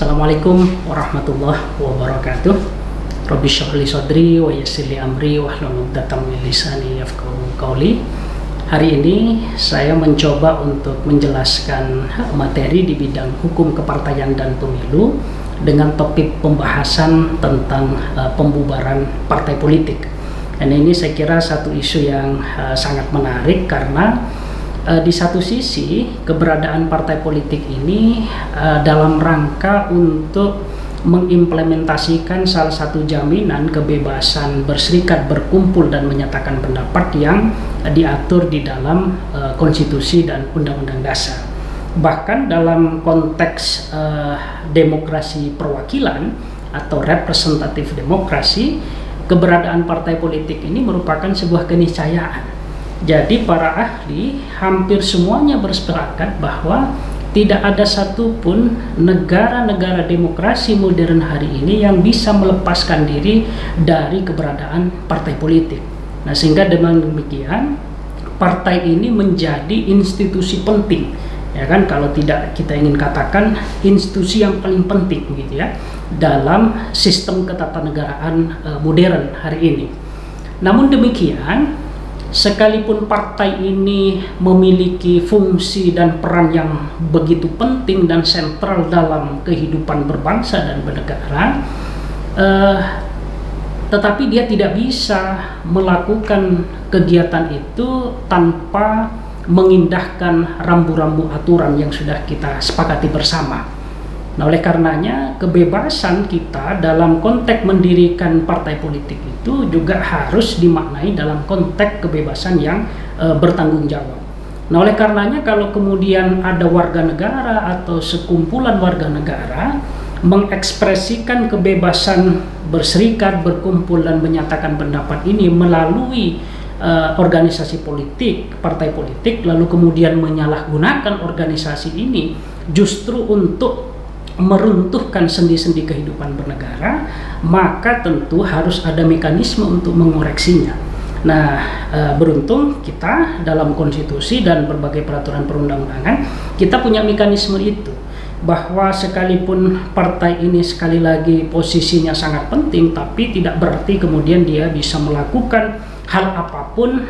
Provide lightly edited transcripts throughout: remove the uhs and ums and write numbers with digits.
Assalamualaikum warahmatullahi wabarakatuh. Rabbi shrah li sadri wa yassir li amri wahlul 'uqdatam min lisani yafqahu qawli. Hari ini saya mencoba untuk menjelaskan materi di bidang hukum kepartaian dan pemilu dengan topik pembahasan tentang pembubaran partai politik. Dan ini saya kira satu isu yang sangat menarik karena di satu sisi keberadaan partai politik ini dalam rangka untuk mengimplementasikan salah satu jaminan kebebasan berserikat, berkumpul dan menyatakan pendapat yang diatur di dalam konstitusi dan undang-undang dasar. Bahkan dalam konteks demokrasi perwakilan atau representatif demokrasi, keberadaan partai politik ini merupakan sebuah keniscayaan. Jadi para ahli hampir semuanya bersepakat bahwa tidak ada satupun negara-negara demokrasi modern hari ini yang bisa melepaskan diri dari keberadaan partai politik. Nah, sehingga dengan demikian partai ini menjadi institusi penting, ya kan, kalau tidak kita ingin katakan institusi yang paling penting gitu ya dalam sistem ketatanegaraan modern hari ini. Namun demikian, sekalipun partai ini memiliki fungsi dan peran yang begitu penting dan sentral dalam kehidupan berbangsa dan bernegara, tetapi dia tidak bisa melakukan kegiatan itu tanpa mengindahkan rambu-rambu aturan yang sudah kita sepakati bersama. Nah, oleh karenanya kebebasan kita dalam konteks mendirikan partai politik itu juga harus dimaknai dalam konteks kebebasan yang bertanggung jawab. Nah, oleh karenanya kalau kemudian ada warga negara atau sekumpulan warga negara mengekspresikan kebebasan berserikat, berkumpul dan menyatakan pendapat ini melalui organisasi politik, partai politik, lalu kemudian menyalahgunakan organisasi ini justru untuk meruntuhkan sendi-sendi kehidupan bernegara, maka tentu harus ada mekanisme untuk mengoreksinya. Nah, beruntung kita dalam konstitusi dan berbagai peraturan perundang-undangan kita punya mekanisme itu, bahwa sekalipun partai ini sekali lagi posisinya sangat penting, tapi tidak berarti kemudian dia bisa melakukan hal apapun,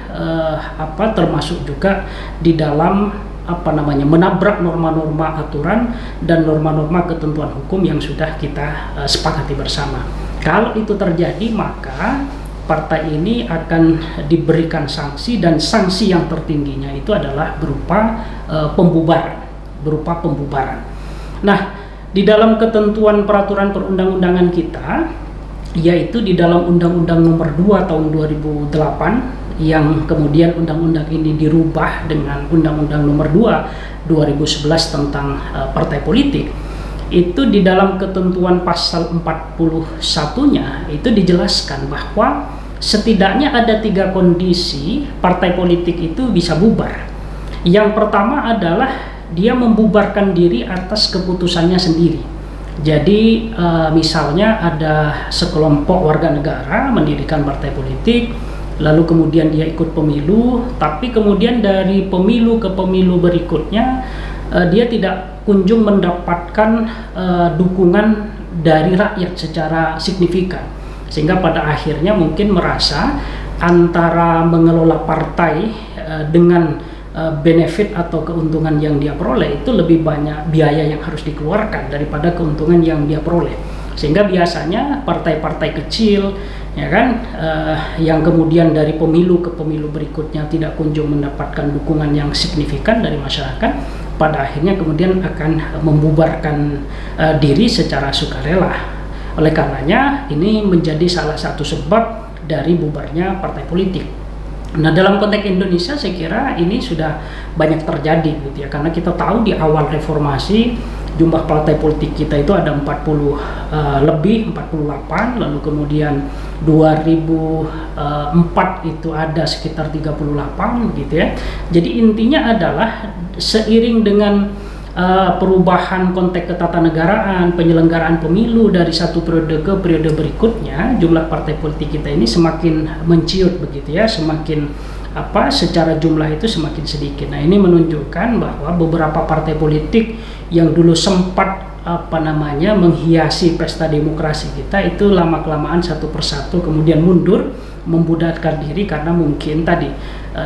termasuk juga di dalam menabrak norma-norma aturan dan norma-norma ketentuan hukum yang sudah kita sepakati bersama. Kalau itu terjadi, maka partai ini akan diberikan sanksi, dan sanksi yang tertingginya itu adalah berupa pembubaran. Nah, di dalam ketentuan peraturan perundang-undangan kita, yaitu di dalam Undang-Undang Nomor 2 Tahun 2008, yang kemudian undang-undang ini dirubah dengan Undang-Undang Nomor 2 2011 tentang partai politik, itu di dalam ketentuan pasal 41-nya itu dijelaskan bahwa setidaknya ada 3 kondisi partai politik itu bisa bubar. Yang pertama adalah dia membubarkan diri atas keputusannya sendiri. Jadi misalnya ada sekelompok warga negara mendirikan partai politik, lalu kemudian dia ikut pemilu, tapi kemudian dari pemilu ke pemilu berikutnya dia tidak kunjung mendapatkan dukungan dari rakyat secara signifikan, sehingga pada akhirnya mungkin merasa antara mengelola partai dengan benefit atau keuntungan yang dia peroleh itu lebih banyak biaya yang harus dikeluarkan daripada keuntungan yang dia peroleh, sehingga biasanya partai-partai kecil, ya kan, yang kemudian dari pemilu ke pemilu berikutnya tidak kunjung mendapatkan dukungan yang signifikan dari masyarakat, pada akhirnya kemudian akan membubarkan diri secara sukarela. Oleh karenanya ini menjadi salah satu sebab dari bubarnya partai politik. Nah, dalam konteks Indonesia saya kira ini sudah banyak terjadi gitu ya, karena kita tahu di awal reformasi jumlah partai politik kita itu ada 48, lalu kemudian 2004 itu ada sekitar 38 gitu ya. Jadi intinya adalah seiring dengan perubahan konteks ketatanegaraan, penyelenggaraan pemilu dari satu periode ke periode berikutnya, jumlah partai politik kita ini semakin menciut begitu ya, semakin secara jumlah itu semakin sedikit. Nah, ini menunjukkan bahwa beberapa partai politik yang dulu sempat menghiasi pesta demokrasi kita itu lama-kelamaan satu persatu kemudian mundur, membudarkan diri karena mungkin tadi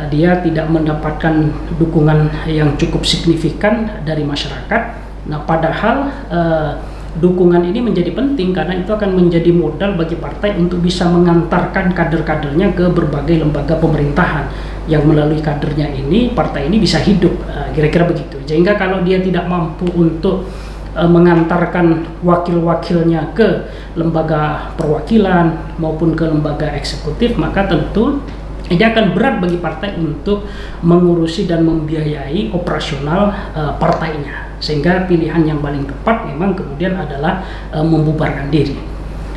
dia tidak mendapatkan dukungan yang cukup signifikan dari masyarakat. Nah, padahal dukungan ini menjadi penting karena itu akan menjadi modal bagi partai untuk bisa mengantarkan kader-kadernya ke berbagai lembaga pemerintahan yang melalui kadernya ini partai ini bisa hidup, kira-kira begitu. Sehingga kalau dia tidak mampu untuk mengantarkan wakil-wakilnya ke lembaga perwakilan maupun ke lembaga eksekutif, maka tentu ini akan berat bagi partai untuk mengurusi dan membiayai operasional partainya. Sehingga pilihan yang paling tepat memang kemudian adalah membubarkan diri.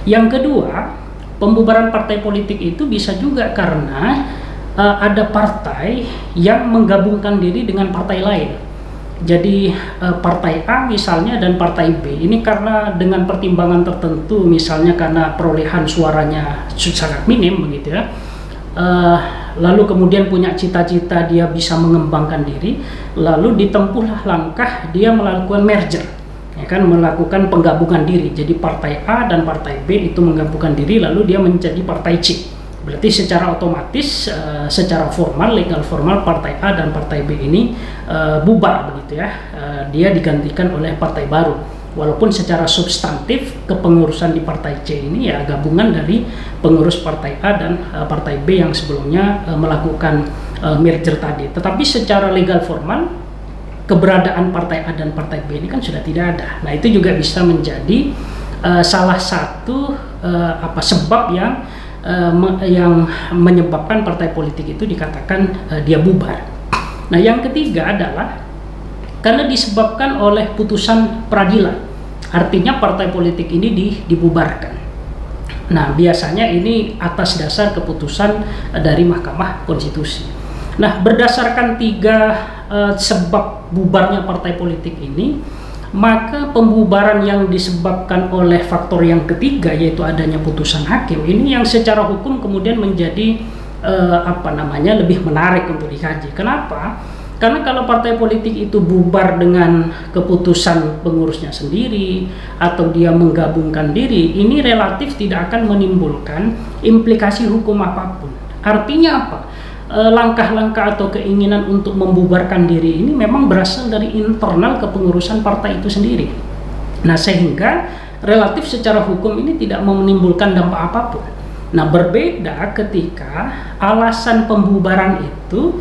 Yang kedua, pembubaran partai politik itu bisa juga karena ada partai yang menggabungkan diri dengan partai lain. Jadi partai A misalnya dan partai B ini karena dengan pertimbangan tertentu, misalnya karena perolehan suaranya sangat minim begitu ya, lalu kemudian punya cita-cita dia bisa mengembangkan diri, lalu ditempuhlah langkah dia melakukan merger, ya kan, melakukan penggabungan diri. Jadi partai A dan partai B itu menggabungkan diri lalu dia menjadi partai C. Berarti secara otomatis, secara formal, legal formal, partai A dan partai B ini bubar begitu ya. Dia digantikan oleh partai baru. Walaupun secara substantif kepengurusan di partai C ini ya gabungan dari pengurus partai A dan partai B yang sebelumnya melakukan merger tadi. Tetapi secara legal formal keberadaan partai A dan partai B ini kan sudah tidak ada. Nah, itu juga bisa menjadi salah satu sebab yang menyebabkan partai politik itu dikatakan dia bubar. Nah, yang ketiga adalah karena disebabkan oleh putusan peradilan, artinya partai politik ini dibubarkan. Nah, biasanya ini atas dasar keputusan dari Mahkamah Konstitusi. Nah, berdasarkan tiga sebab bubarnya partai politik ini, maka pembubaran yang disebabkan oleh faktor yang ketiga, yaitu adanya putusan hakim, ini yang secara hukum kemudian menjadi lebih menarik untuk dikaji. Kenapa? Karena kalau partai politik itu bubar dengan keputusan pengurusnya sendiri atau dia menggabungkan diri, ini relatif tidak akan menimbulkan implikasi hukum apapun. Artinya apa? Langkah-langkah atau keinginan untuk membubarkan diri ini memang berasal dari internal kepengurusan partai itu sendiri. Nah, sehingga relatif secara hukum ini tidak menimbulkan dampak apapun. Nah, berbeda ketika alasan pembubaran itu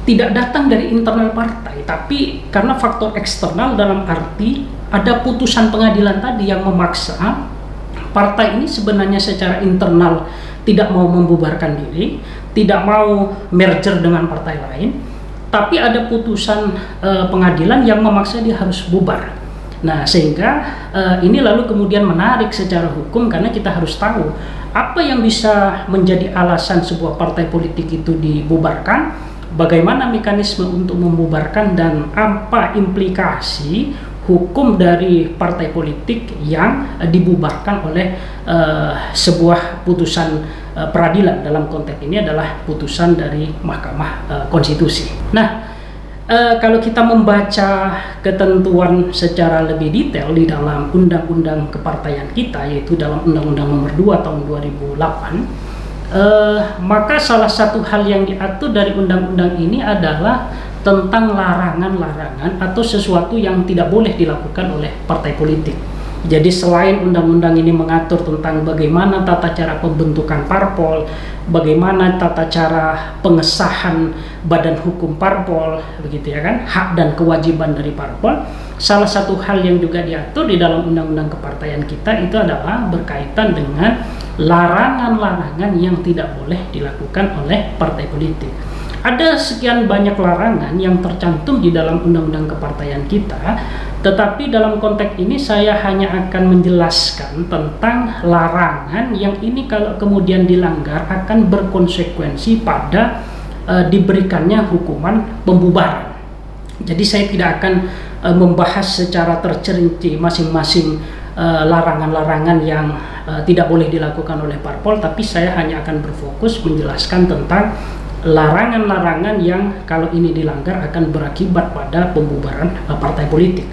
tidak datang dari internal partai, tapi karena faktor eksternal, dalam arti ada putusan pengadilan tadi yang memaksa partai ini sebenarnya secara internal tidak mau membubarkan diri, tidak mau merger dengan partai lain, tapi ada putusan pengadilan yang memaksa dia harus bubar. Nah, sehingga ini lalu kemudian menarik secara hukum karena kita harus tahu apa yang bisa menjadi alasan sebuah partai politik itu dibubarkan, bagaimana mekanisme untuk membubarkan, dan apa implikasi hukum dari partai politik yang dibubarkan oleh sebuah putusan peradilan. Dalam konteks ini adalah putusan dari Mahkamah Konstitusi. Nah, kalau kita membaca ketentuan secara lebih detail di dalam undang-undang kepartaian kita, yaitu dalam Undang-Undang Nomor 2 Tahun 2008, maka salah satu hal yang diatur dari undang-undang ini adalah tentang larangan-larangan atau sesuatu yang tidak boleh dilakukan oleh partai politik. Jadi selain undang-undang ini mengatur tentang bagaimana tata cara pembentukan parpol, bagaimana tata cara pengesahan badan hukum parpol, begitu ya kan, hak dan kewajiban dari parpol, salah satu hal yang juga diatur di dalam undang-undang kepartaian kita itu adalah berkaitan dengan larangan-larangan yang tidak boleh dilakukan oleh partai politik. Ada sekian banyak larangan yang tercantum di dalam undang-undang kepartaian kita, tetapi dalam konteks ini saya hanya akan menjelaskan tentang larangan yang ini kalau kemudian dilanggar akan berkonsekuensi pada diberikannya hukuman pembubaran. Jadi saya tidak akan membahas secara terperinci masing-masing larangan-larangan yang tidak boleh dilakukan oleh parpol, tapi saya hanya akan berfokus menjelaskan tentang larangan-larangan yang kalau ini dilanggar akan berakibat pada pembubaran partai politik.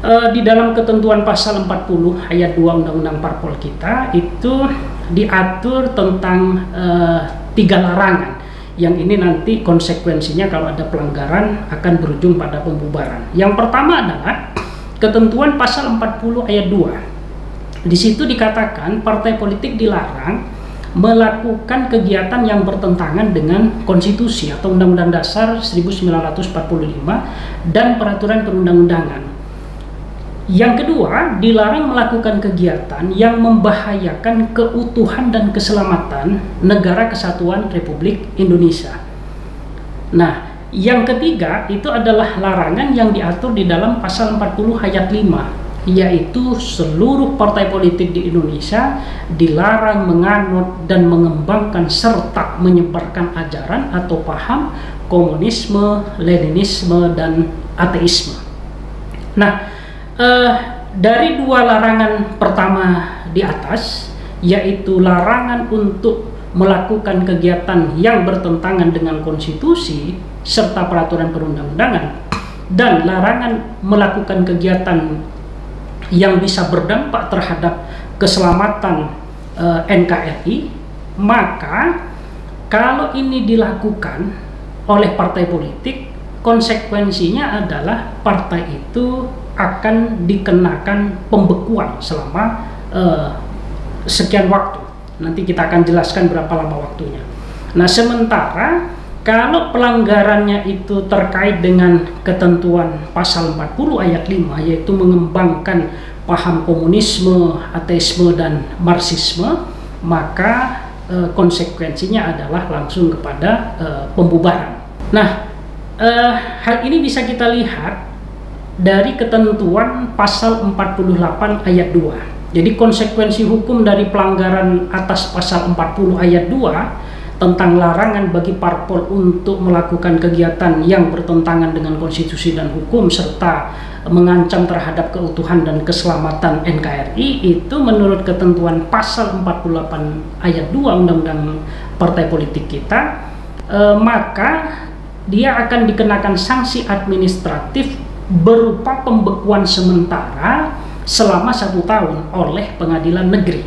Di dalam ketentuan pasal 40 ayat 2 Undang-Undang Parpol kita itu diatur tentang 3 larangan yang ini nanti konsekuensinya kalau ada pelanggaran akan berujung pada pembubaran. Yang pertama adalah ketentuan pasal 40 ayat 2. Di situ dikatakan partai politik dilarang melakukan kegiatan yang bertentangan dengan konstitusi atau Undang-Undang Dasar 1945 dan peraturan perundang-undangan. Yang kedua, dilarang melakukan kegiatan yang membahayakan keutuhan dan keselamatan Negara Kesatuan Republik Indonesia. Nah, yang ketiga itu adalah larangan yang diatur di dalam pasal 40 ayat 5, yaitu seluruh partai politik di Indonesia dilarang menganut dan mengembangkan serta menyebarkan ajaran atau paham komunisme, Leninisme, dan ateisme. Nah, dari 2 larangan pertama di atas, yaitu larangan untuk melakukan kegiatan yang bertentangan dengan konstitusi serta peraturan perundang-undangan, dan larangan melakukan kegiatan yang bisa berdampak terhadap keselamatan NKRI, maka kalau ini dilakukan oleh partai politik, konsekuensinya adalah partai itu akan dikenakan pembekuan selama sekian waktu. Nanti kita akan jelaskan berapa lama waktunya. Nah, sementara kalau pelanggarannya itu terkait dengan ketentuan pasal 40 ayat 5, yaitu mengembangkan paham komunisme, ateisme, dan marxisme, maka konsekuensinya adalah langsung kepada pembubaran. Nah, hal ini bisa kita lihat dari ketentuan pasal 48 ayat 2. Jadi konsekuensi hukum dari pelanggaran atas pasal 40 ayat 2 tentang larangan bagi parpol untuk melakukan kegiatan yang bertentangan dengan konstitusi dan hukum serta mengancam terhadap keutuhan dan keselamatan NKRI itu menurut ketentuan pasal 48 ayat 2 Undang-Undang Partai Politik kita, maka dia akan dikenakan sanksi administratif berupa pembekuan sementara selama 1 tahun oleh pengadilan negeri.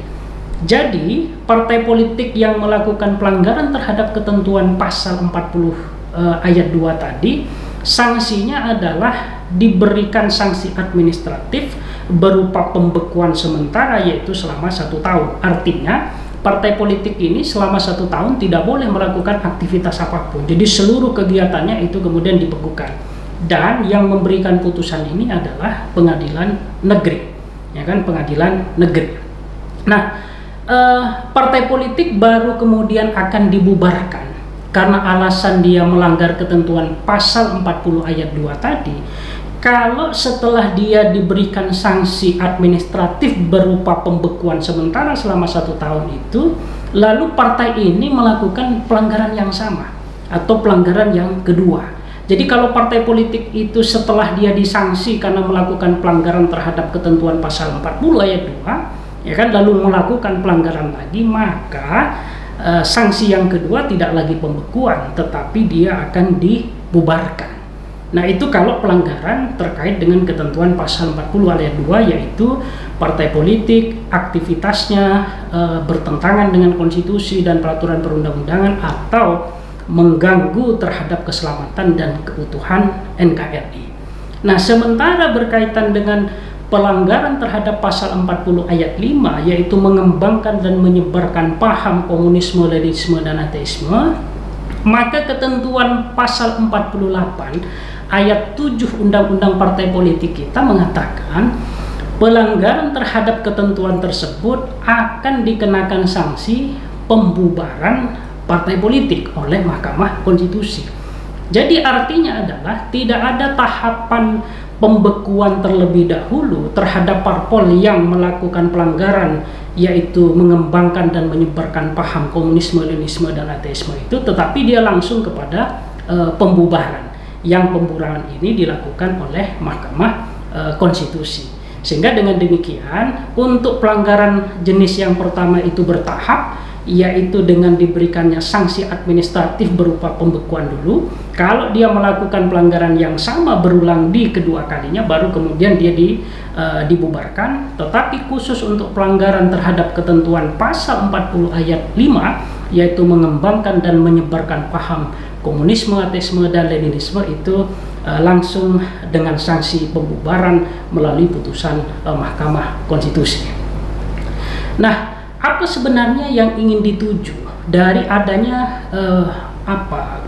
Jadi partai politik yang melakukan pelanggaran terhadap ketentuan pasal 40 ayat 2 tadi, sanksinya adalah diberikan sanksi administratif berupa pembekuan sementara, yaitu selama 1 tahun. Artinya partai politik ini selama 1 tahun tidak boleh melakukan aktivitas apapun. Jadi seluruh kegiatannya itu kemudian dibekukan. Dan yang memberikan putusan ini adalah pengadilan negeri, ya kan, pengadilan negeri. Nah, partai politik baru kemudian akan dibubarkan karena alasan dia melanggar ketentuan pasal 40 ayat 2 tadi. Kalau setelah dia diberikan sanksi administratif berupa pembekuan sementara selama 1 tahun itu, lalu partai ini melakukan pelanggaran yang sama atau pelanggaran yang kedua. Jadi kalau partai politik itu setelah dia disanksi karena melakukan pelanggaran terhadap ketentuan pasal 40 ayat 2, ya kan, lalu melakukan pelanggaran lagi, maka sanksi yang kedua tidak lagi pembekuan, tetapi dia akan dibubarkan. Nah, itu kalau pelanggaran terkait dengan ketentuan pasal 40 ayat 2, yaitu partai politik aktivitasnya bertentangan dengan konstitusi dan peraturan perundang-undangan atau mengganggu terhadap keselamatan dan keutuhan NKRI. Nah, sementara berkaitan dengan pelanggaran terhadap pasal 40 ayat 5, yaitu mengembangkan dan menyebarkan paham komunisme, Leninisme, dan ateisme, maka ketentuan pasal 48 ayat 7 Undang-Undang Partai Politik kita mengatakan pelanggaran terhadap ketentuan tersebut akan dikenakan sanksi pembubaran partai politik oleh Mahkamah Konstitusi. Jadi artinya adalah tidak ada tahapan pembekuan terlebih dahulu terhadap parpol yang melakukan pelanggaran, yaitu mengembangkan dan menyebarkan paham komunisme, Leninisme, dan ateisme itu, tetapi dia langsung kepada pembubaran, yang pembubaran ini dilakukan oleh Mahkamah Konstitusi. Sehingga dengan demikian, untuk pelanggaran jenis yang pertama itu bertahap, yaitu dengan diberikannya sanksi administratif berupa pembekuan dulu. Kalau dia melakukan pelanggaran yang sama berulang di kedua kalinya, baru kemudian dia dibubarkan. Tetapi khusus untuk pelanggaran terhadap ketentuan pasal 40 ayat 5, yaitu mengembangkan dan menyebarkan paham komunisme, ateisme, dan leninisme, itu langsung dengan sanksi pembubaran melalui putusan Mahkamah Konstitusi. Nah, apa sebenarnya yang ingin dituju dari adanya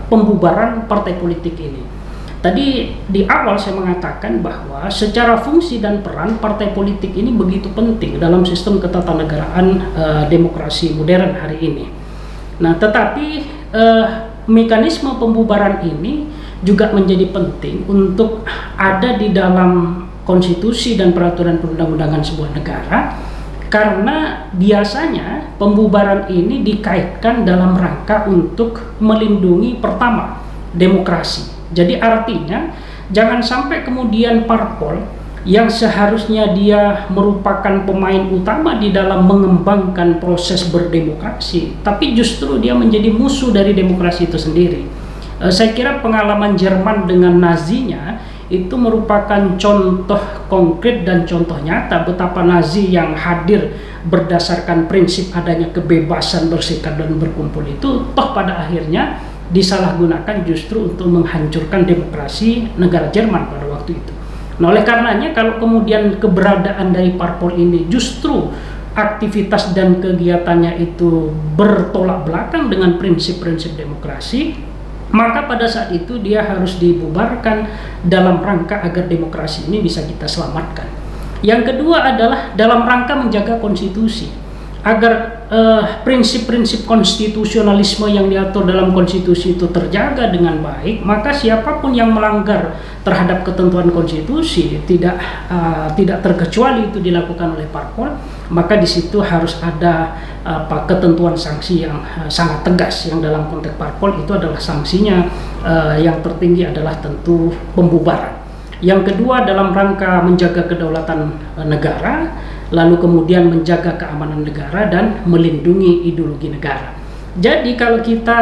pembubaran partai politik ini? Tadi di awal saya mengatakan bahwa secara fungsi dan peran partai politik ini begitu penting dalam sistem ketatanegaraan demokrasi modern hari ini. Nah, tetapi mekanisme pembubaran ini juga menjadi penting untuk ada di dalam konstitusi dan peraturan perundang-undangan sebuah negara, karena biasanya pembubaran ini dikaitkan dalam rangka untuk melindungi pertama demokrasi. Jadi artinya jangan sampai kemudian parpol yang seharusnya dia merupakan pemain utama di dalam mengembangkan proses berdemokrasi, tapi justru dia menjadi musuh dari demokrasi itu sendiri. Saya kira pengalaman Jerman dengan Nazinya itu merupakan contoh konkret dan contoh nyata betapa Nazi yang hadir berdasarkan prinsip adanya kebebasan berserikat dan berkumpul itu toh pada akhirnya disalahgunakan justru untuk menghancurkan demokrasi negara Jerman pada waktu itu. Nah, oleh karenanya kalau kemudian keberadaan dari parpol ini justru aktivitas dan kegiatannya itu bertolak belakang dengan prinsip-prinsip demokrasi, maka pada saat itu dia harus dibubarkan dalam rangka agar demokrasi ini bisa kita selamatkan. Yang kedua adalah dalam rangka menjaga konstitusi, agar prinsip-prinsip konstitusionalisme yang diatur dalam konstitusi itu terjaga dengan baik. Maka siapapun yang melanggar terhadap ketentuan konstitusi tidak terkecuali itu dilakukan oleh parpol, maka di situ harus ada ketentuan sanksi yang sangat tegas, yang dalam konteks parpol itu adalah sanksinya yang tertinggi adalah tentu pembubaran. Yang kedua dalam rangka menjaga kedaulatan negara, lalu kemudian menjaga keamanan negara dan melindungi ideologi negara. Jadi kalau kita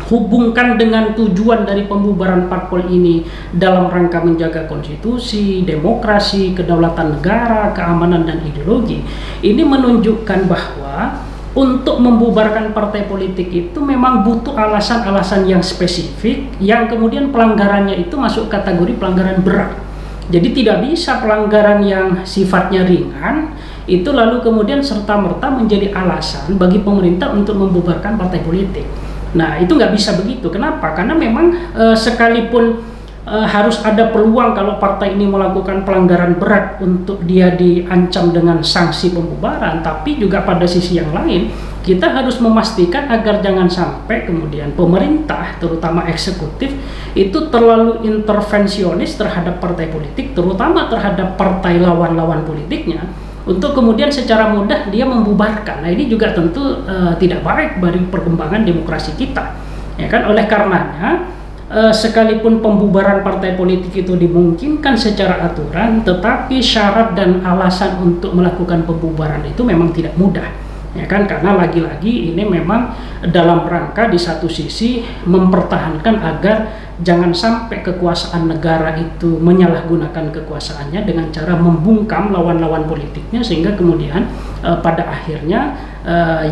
hubungkan dengan tujuan dari pembubaran parpol ini dalam rangka menjaga konstitusi, demokrasi, kedaulatan negara, keamanan dan ideologi, ini menunjukkan bahwa untuk membubarkan partai politik itu memang butuh alasan-alasan yang spesifik, yang kemudian pelanggarannya itu masuk kategori pelanggaran berat. Jadi tidak bisa pelanggaran yang sifatnya ringan itu lalu kemudian serta-merta menjadi alasan bagi pemerintah untuk membubarkan partai politik. Nah, itu nggak bisa begitu. Kenapa? Karena memang sekalipun harus ada peluang kalau partai ini melakukan pelanggaran berat untuk dia diancam dengan sanksi pembubaran, tapi juga pada sisi yang lain kita harus memastikan agar jangan sampai kemudian pemerintah, terutama eksekutif, itu terlalu intervensionis terhadap partai politik, terutama terhadap partai lawan-lawan politiknya, untuk kemudian secara mudah dia membubarkan. Nah, ini juga tentu tidak baik bagi perkembangan demokrasi kita, ya kan? Oleh karenanya sekalipun pembubaran partai politik itu dimungkinkan secara aturan, tetapi syarat dan alasan untuk melakukan pembubaran itu memang tidak mudah, ya kan? Karena lagi-lagi ini memang dalam rangka di satu sisi mempertahankan agar jangan sampai kekuasaan negara itu menyalahgunakan kekuasaannya dengan cara membungkam lawan-lawan politiknya, sehingga kemudian pada akhirnya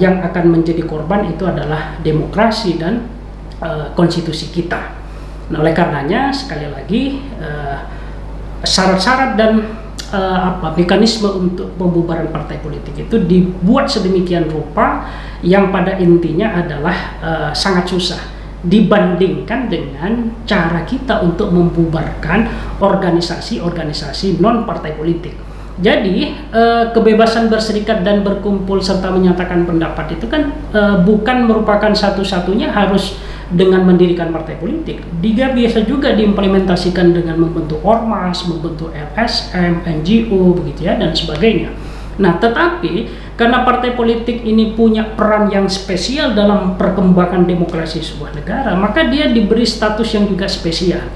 yang akan menjadi korban itu adalah demokrasi dan konstitusi kita. Nah, oleh karenanya sekali lagi syarat-syarat dan mekanisme untuk pembubaran partai politik itu dibuat sedemikian rupa yang pada intinya adalah sangat susah dibandingkan dengan cara kita untuk membubarkan organisasi-organisasi non partai politik. Jadi kebebasan berserikat dan berkumpul serta menyatakan pendapat itu kan bukan merupakan satu-satunya harus dengan mendirikan partai politik. Dia biasa juga diimplementasikan dengan membentuk ormas, membentuk LSM, NGO, begitu ya, dan sebagainya. Nah, tetapi karena partai politik ini punya peran yang spesial dalam perkembangan demokrasi sebuah negara, maka dia diberi status yang juga spesial.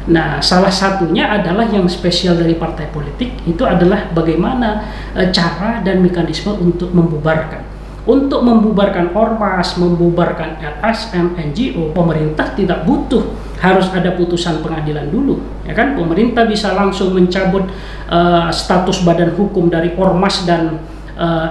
Nah, salah satunya adalah yang spesial dari partai politik itu adalah bagaimana cara dan mekanisme untuk membubarkan. Untuk membubarkan ormas, membubarkan LSM, NGO, pemerintah tidak butuh harus ada putusan pengadilan dulu, ya kan? Pemerintah bisa langsung mencabut status badan hukum dari ormas dan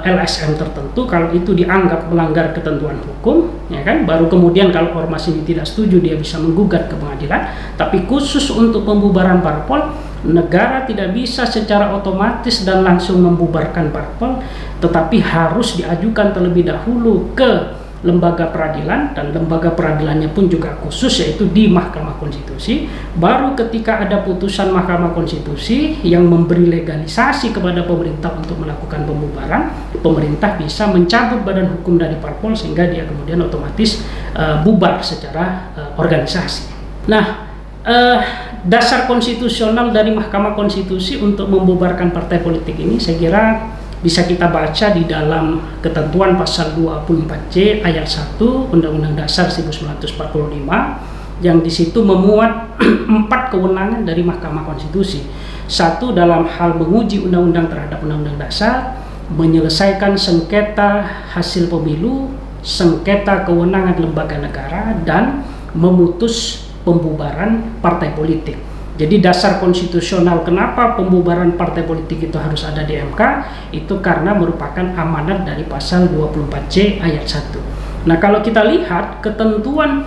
LSM tertentu kalau itu dianggap melanggar ketentuan hukum, ya kan? Baru kemudian kalau ormas ini tidak setuju dia bisa menggugat ke pengadilan. Tapi khusus untuk pembubaran parpol, negara tidak bisa secara otomatis dan langsung membubarkan parpol, tetapi harus diajukan terlebih dahulu ke lembaga peradilan, dan lembaga peradilannya pun juga khusus, yaitu di Mahkamah Konstitusi. Baru ketika ada putusan Mahkamah Konstitusi yang memberi legalisasi kepada pemerintah untuk melakukan pembubaran, pemerintah bisa mencabut badan hukum dari parpol sehingga dia kemudian otomatis bubar secara organisasi. Nah, dasar konstitusional dari Mahkamah Konstitusi untuk membubarkan partai politik ini saya kira bisa kita baca di dalam ketentuan pasal 24C ayat 1 Undang-Undang Dasar 1945 yang di situ memuat 4 kewenangan dari Mahkamah Konstitusi. Satu, dalam hal menguji undang-undang terhadap undang-undang dasar, menyelesaikan sengketa hasil pemilu, sengketa kewenangan lembaga negara, dan memutus pembubaran partai politik. Jadi dasar konstitusional kenapa pembubaran partai politik itu harus ada di MK, itu karena merupakan amanat dari pasal 24C ayat 1. Nah, kalau kita lihat ketentuan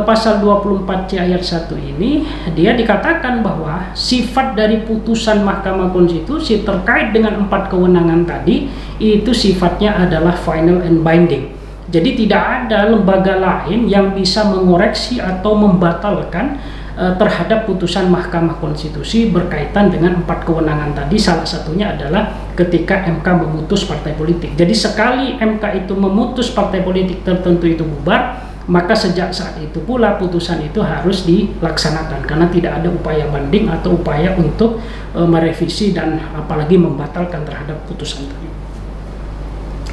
pasal 24C ayat 1 ini, dia dikatakan bahwa sifat dari putusan Mahkamah Konstitusi terkait dengan 4 kewenangan tadi, itu sifatnya adalah final and binding. Jadi tidak ada lembaga lain yang bisa mengoreksi atau membatalkan terhadap putusan Mahkamah Konstitusi berkaitan dengan 4 kewenangan tadi. Salah satunya adalah ketika MK memutus partai politik. Jadi sekali MK itu memutus partai politik tertentu itu bubar, maka sejak saat itu pula putusan itu harus dilaksanakan, karena tidak ada upaya banding atau upaya untuk merevisi dan apalagi membatalkan terhadap putusan tadi.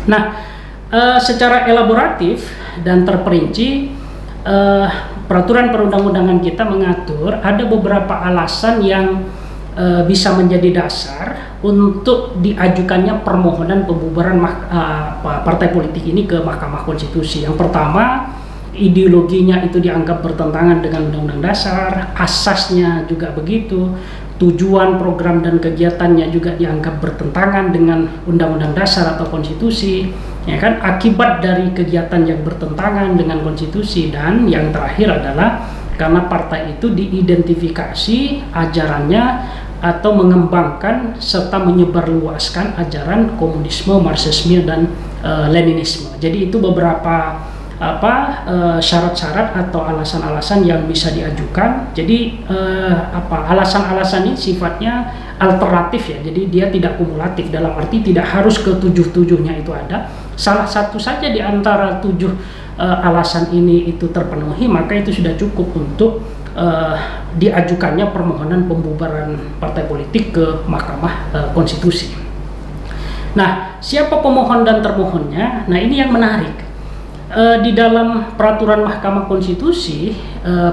Nah, secara elaboratif dan terperinci, peraturan perundang-undangan kita mengatur ada beberapa alasan yang bisa menjadi dasar untuk diajukannya permohonan pembubaran partai politik ini ke Mahkamah Konstitusi. Yang pertama, ideologinya itu dianggap bertentangan dengan Undang-Undang Dasar, asasnya juga begitu, tujuan, program, dan kegiatannya juga dianggap bertentangan dengan Undang-Undang Dasar atau Konstitusi, ya kan? Akibat dari kegiatan yang bertentangan dengan konstitusi. Dan yang terakhir adalah karena partai itu diidentifikasi ajarannya atau mengembangkan serta menyebarluaskan ajaran komunisme, marxisme, dan leninisme. Jadi itu beberapa syarat-syarat atau alasan-alasan yang bisa diajukan. Jadi alasan-alasan ini sifatnya alternatif, ya, jadi dia tidak kumulatif, dalam arti tidak harus ke 7-7-nya itu ada. Salah satu saja di antara 7 alasan ini itu terpenuhi, maka itu sudah cukup untuk diajukannya permohonan pembubaran partai politik ke Mahkamah Konstitusi. Nah, siapa pemohon dan termohonnya? Nah, ini yang menarik. Di dalam peraturan Mahkamah Konstitusi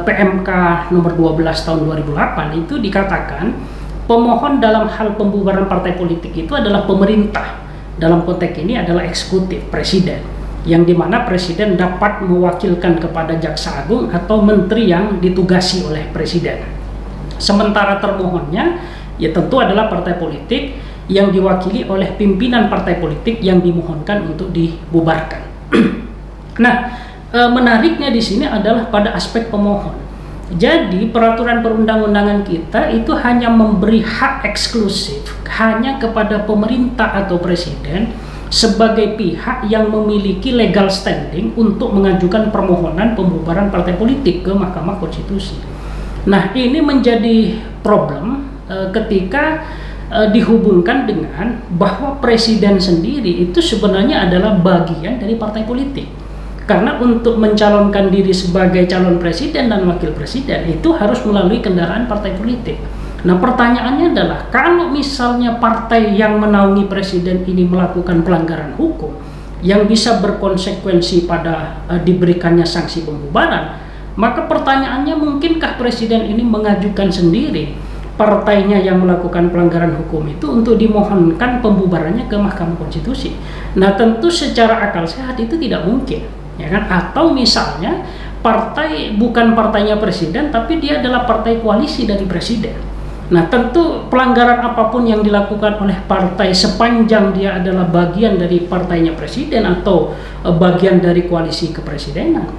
PMK nomor 12 tahun 2008 itu dikatakan pemohon dalam hal pembubaran partai politik itu adalah pemerintah. Dalam konteks ini adalah eksekutif, presiden, yang dimana presiden dapat mewakilkan kepada jaksa agung atau menteri yang ditugasi oleh presiden. Sementara termohonnya ya tentu adalah partai politik yang diwakili oleh pimpinan partai politik yang dimohonkan untuk dibubarkan. Nah, menariknya di sini adalah pada aspek pemohon. Jadi peraturan perundang-undangan kita itu hanya memberi hak eksklusif hanya kepada pemerintah atau presiden sebagai pihak yang memiliki legal standing untuk mengajukan permohonan pembubaran partai politik ke Mahkamah Konstitusi. Nah, ini menjadi problem ketika dihubungkan dengan bahwa presiden sendiri itu sebenarnya adalah bagian dari partai politik. Karena untuk mencalonkan diri sebagai calon presiden dan wakil presiden itu harus melalui kendaraan partai politik. Nah, pertanyaannya adalah kalau misalnya partai yang menaungi presiden ini melakukan pelanggaran hukum yang bisa berkonsekuensi pada diberikannya sanksi pembubaran, Maka pertanyaannya, mungkinkah presiden ini mengajukan sendiri partainya yang melakukan pelanggaran hukum itu untuk dimohonkan pembubarannya ke Mahkamah Konstitusi? Nah, tentu secara akal sehat itu tidak mungkin, ya kan? Atau misalnya partai bukan partainya presiden, tapi dia adalah partai koalisi dari presiden. Nah, tentu pelanggaran apapun yang dilakukan oleh partai sepanjang dia adalah bagian dari partainya presiden atau bagian dari koalisi kepresidenan,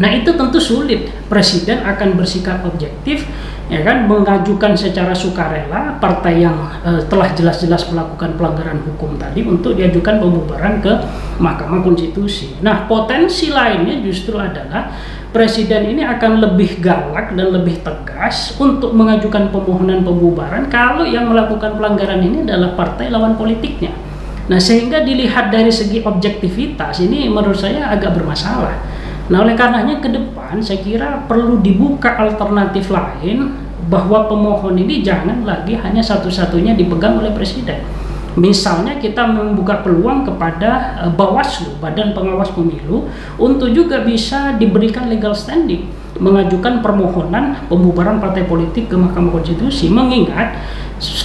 nah itu tentu sulit presiden akan bersikap objektif, ya kan, mengajukan secara sukarela partai yang telah jelas-jelas melakukan pelanggaran hukum tadi untuk diajukan pembubaran ke Mahkamah Konstitusi. Nah, potensi lainnya justru adalah presiden ini akan lebih galak dan lebih tegas untuk mengajukan permohonan pembubaran kalau yang melakukan pelanggaran ini adalah partai lawan politiknya. Nah, sehingga dilihat dari segi objektivitas ini menurut saya agak bermasalah. Nah, oleh karenanya ke depan saya kira perlu dibuka alternatif lain, bahwa pemohon ini jangan lagi hanya satu-satunya dipegang oleh presiden. Misalnya kita membuka peluang kepada Bawaslu, Badan Pengawas Pemilu, untuk juga bisa diberikan legal standing mengajukan permohonan pembubaran partai politik ke Mahkamah Konstitusi, mengingat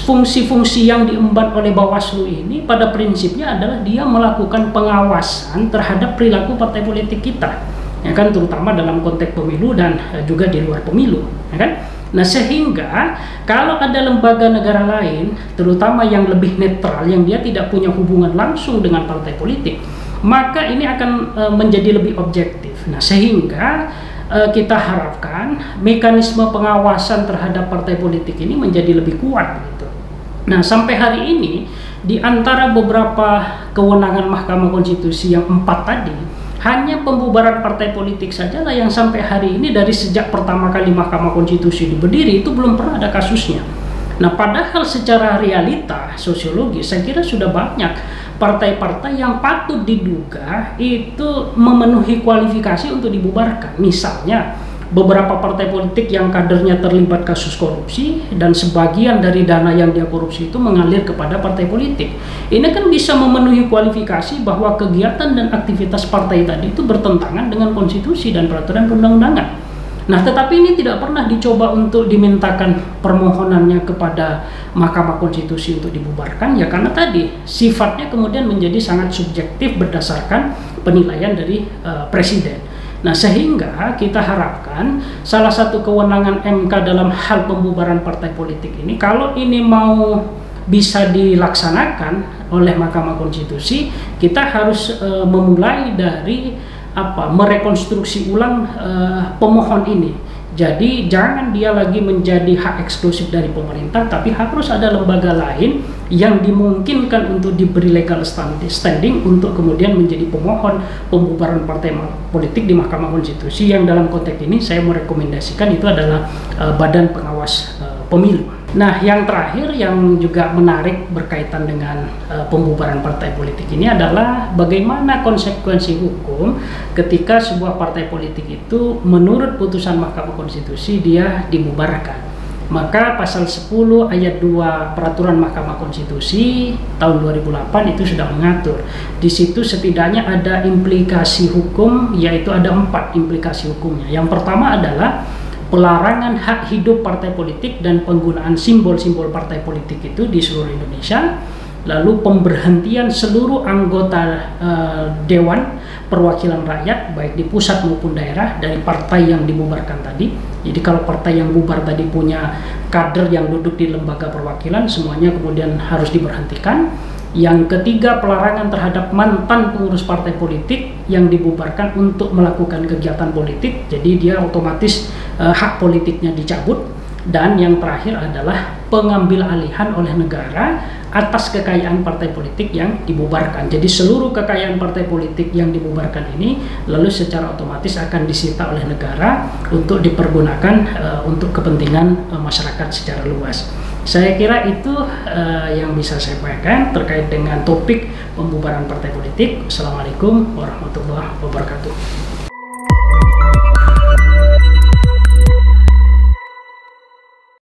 fungsi-fungsi yang diemban oleh Bawaslu ini pada prinsipnya adalah dia melakukan pengawasan terhadap perilaku partai politik kita, ya kan, terutama dalam konteks pemilu dan juga di luar pemilu, ya kan. Nah, sehingga kalau ada lembaga negara lain, terutama yang lebih netral, yang dia tidak punya hubungan langsung dengan partai politik, maka ini akan menjadi lebih objektif. Nah, sehingga kita harapkan mekanisme pengawasan terhadap partai politik ini menjadi lebih kuat gitu. Nah, sampai hari ini di antara beberapa kewenangan Mahkamah Konstitusi yang 4 tadi, hanya pembubaran partai politik sajalah yang sampai hari ini dari sejak pertama kali Mahkamah Konstitusi berdiri itu belum pernah ada kasusnya. Nah, padahal secara realita sosiologis saya kira sudah banyak partai-partai yang patut diduga itu memenuhi kualifikasi untuk dibubarkan. Misalnya beberapa partai politik yang kadernya terlibat kasus korupsi dan sebagian dari dana yang dia korupsi itu mengalir kepada partai politik. Ini kan bisa memenuhi kualifikasi bahwa kegiatan dan aktivitas partai tadi itu bertentangan dengan konstitusi dan peraturan perundang-undangan. Nah, tetapi ini tidak pernah dicoba untuk dimintakan permohonannya kepada Mahkamah Konstitusi untuk dibubarkan, ya karena tadi sifatnya kemudian menjadi sangat subjektif berdasarkan penilaian dari presiden. Nah, sehingga kita harapkan salah satu kewenangan MK dalam hal pembubaran partai politik ini, kalau ini mau bisa dilaksanakan oleh Mahkamah Konstitusi, kita harus memulai dari merekonstruksi ulang pemohon ini. Jadi jangan dia lagi menjadi hak eksklusif dari pemerintah, tapi harus ada lembaga lain yang dimungkinkan untuk diberi legal standing untuk kemudian menjadi pemohon pembubaran partai politik di Mahkamah Konstitusi, yang dalam konteks ini saya merekomendasikan itu adalah Badan Pengawas Pemilu. Nah, yang terakhir yang juga menarik berkaitan dengan pembubaran partai politik ini adalah bagaimana konsekuensi hukum ketika sebuah partai politik itu menurut putusan Mahkamah Konstitusi dia dibubarkan. Maka pasal 10 ayat 2 peraturan Mahkamah Konstitusi tahun 2008 itu sudah mengatur. Di situ setidaknya ada implikasi hukum, yaitu ada 4 implikasi hukumnya. Yang pertama adalah pelarangan hak hidup partai politik dan penggunaan simbol-simbol partai politik itu di seluruh Indonesia. Lalu pemberhentian seluruh anggota Dewan Perwakilan Rakyat baik di pusat maupun daerah dari partai yang dibubarkan tadi. Jadi kalau partai yang bubar tadi punya kader yang duduk di lembaga perwakilan, semuanya kemudian harus diberhentikan. Yang ketiga, pelarangan terhadap mantan pengurus partai politik yang dibubarkan untuk melakukan kegiatan politik, jadi dia otomatis hak politiknya dicabut. Dan yang terakhir adalah pengambil alihan oleh negara atas kekayaan partai politik yang dibubarkan. Jadi seluruh kekayaan partai politik yang dibubarkan ini lalu secara otomatis akan disita oleh negara untuk dipergunakan untuk kepentingan masyarakat secara luas. Saya kira itu yang bisa saya sampaikan terkait dengan topik pembubaran partai politik. Assalamualaikum warahmatullahi wabarakatuh.